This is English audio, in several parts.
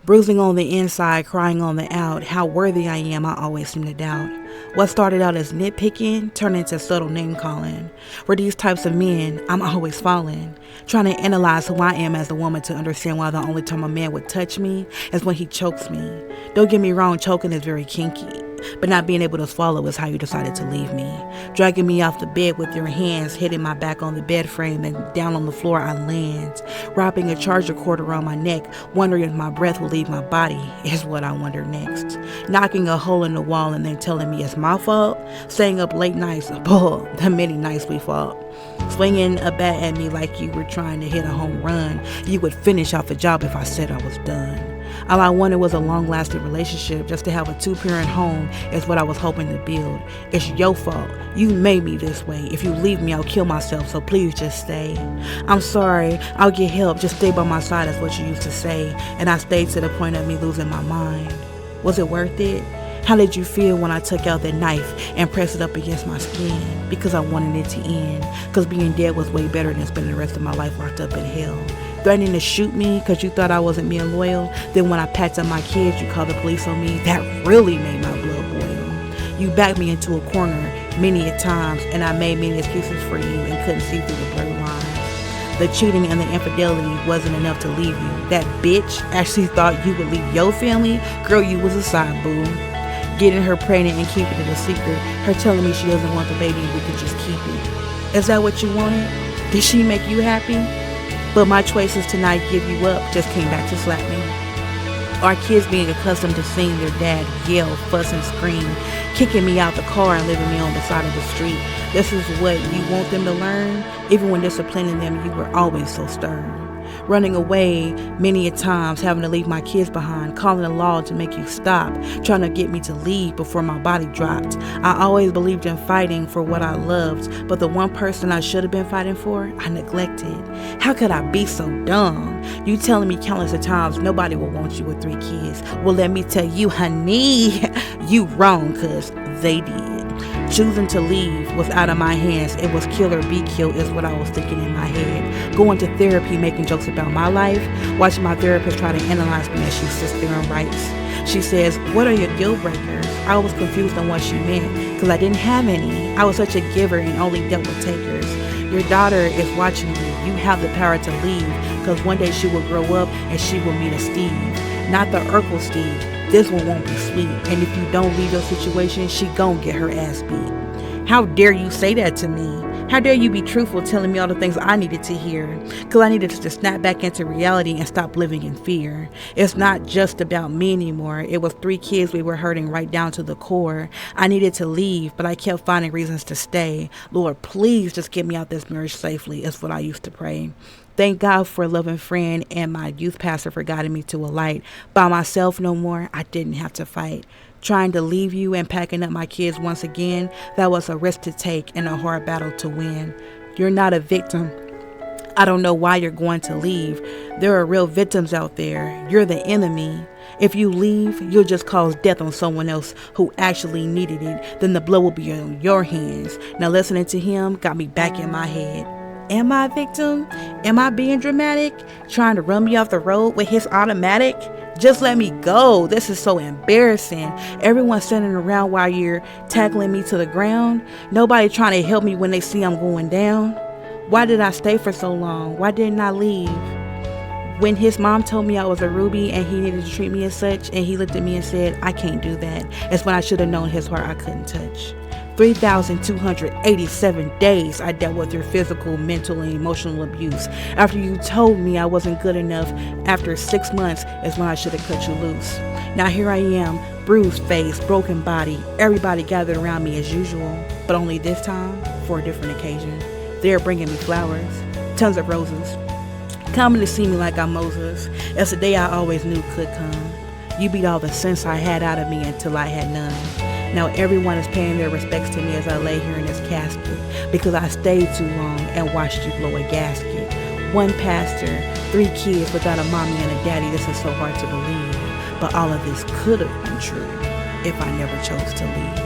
Bruising on the inside, crying on the out. How worthy I am, I always seem to doubt. What started out as nitpicking turned into subtle name calling. For these types of men, I'm always falling. Trying to analyze who I am as a woman to understand why the only time a man would touch me is when he chokes me. Don't get me wrong, choking is very kinky. But not being able to swallow is how you decided to leave me. Dragging me off the bed with your hands, hitting my back on the bed frame, and down on the floor I land. Wrapping a charger cord around my neck, wondering if my breath will leave my body, is what I wonder next. Knocking a hole in the wall and then telling me it's my fault. Staying up late nights, the many nights we fought. Swinging a bat at me like you were trying to hit a home run. You would finish off the job if I said I was done. All I wanted was a long-lasting relationship. Just to have a two-parent home is what I was hoping to build. It's your fault. You made me this way. If you leave me, I'll kill myself, so please just stay. I'm sorry. I'll get help. Just stay by my side is what you used to say. And I stayed to the point of me losing my mind. Was it worth it? How did you feel when I took out that knife and pressed it up against my skin? Because I wanted it to end. Because being dead was way better than spending the rest of my life locked up in hell. Threatening to shoot me because you thought I wasn't being loyal. Then when I packed up my kids, you called the police on me. That really made my blood boil. You backed me into a corner many a times, and I made many excuses for you and couldn't see through the blurred lines. The cheating and the infidelity wasn't enough to leave you. That bitch actually thought you would leave your family. Girl, you was a side boo. Getting her pregnant and keeping it a secret. Her telling me she doesn't want the baby and we could just keep it. Is that what you wanted? Did she make you happy? But my choices to not give you up just came back to slap me. Our kids being accustomed to seeing their dad yell, fuss, and scream, kicking me out the car and leaving me on the side of the street. This is what you want them to learn? Even when disciplining them, you were always so stern. Running away many a times, having to leave my kids behind, calling the law to make you stop, trying to get me to leave before my body dropped. I always believed in fighting for what I loved, but the one person I should have been fighting for, I neglected. How could I be so dumb? You telling me countless of times nobody will want you with 3 kids. Well, let me tell you, honey, you wrong, cause they did. Choosing to leave was out of my hands. It was kill or be killed is what I was thinking in my head. Going to therapy, making jokes about my life, watching my therapist try to analyze me as she sits there and writes. She says, what are your deal breakers? I was confused on what she meant because I didn't have any. I was such a giver and only dealt with takers. Your daughter is watching you. You have the power to leave because one day she will grow up and she will meet a Steve. Not the Urkel Steve. This one won't be sweet. And if you don't leave your situation, she gon' get her ass beat. How dare you say that to me? How dare you be truthful telling me all the things I needed to hear? Because I needed to snap back into reality and stop living in fear. It's not just about me anymore. It was 3 kids we were hurting right down to the core. I needed to leave, but I kept finding reasons to stay. Lord, please just get me out this marriage safely, is what I used to pray. Thank God for a loving friend and my youth pastor for guiding me to a light. By myself no more, I didn't have to fight. Trying to leave you and packing up my kids once again, that was a risk to take and a hard battle to win. You're not a victim. I don't know why you're going to leave. There are real victims out there. You're the enemy. If you leave, you'll just cause death on someone else who actually needed it. Then the blood will be on your hands. Now listening to him got me back in my head. Am I a victim? Am I being dramatic? Trying to run me off the road with his automatic? Just let me go. This is so embarrassing. Everyone standing around while you're tackling me to the ground. Nobody trying to help me when they see I'm going down. Why did I stay for so long? Why didn't I leave? When his mom told me I was a ruby and he needed to treat me as such, and he looked at me and said, I can't do that. It's when I should have known his heart I couldn't touch. 3,287 days I dealt with your physical, mental, and emotional abuse. After you told me I wasn't good enough, after 6 months is when I should have cut you loose. Now here I am, bruised face, broken body, everybody gathered around me as usual, but only this time for a different occasion. They're bringing me flowers, tons of roses, coming to see me like I'm Moses. It's the day I always knew could come. You beat all the sense I had out of me until I had none. Now everyone is paying their respects to me as I lay here in this casket because I stayed too long and watched you blow a gasket. 1 pastor, 3 kids without a mommy and a daddy. This is so hard to believe. But all of this could have been true if I never chose to leave.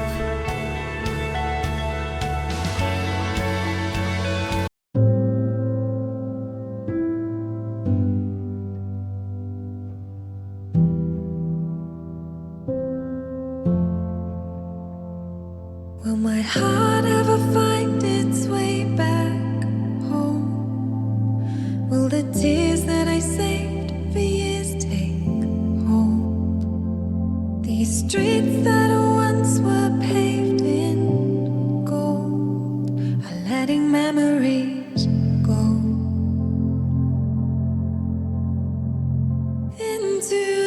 Will my heart ever find its way back home? Will the tears that I saved for years take hold? These streets that once were paved in gold are letting memories go into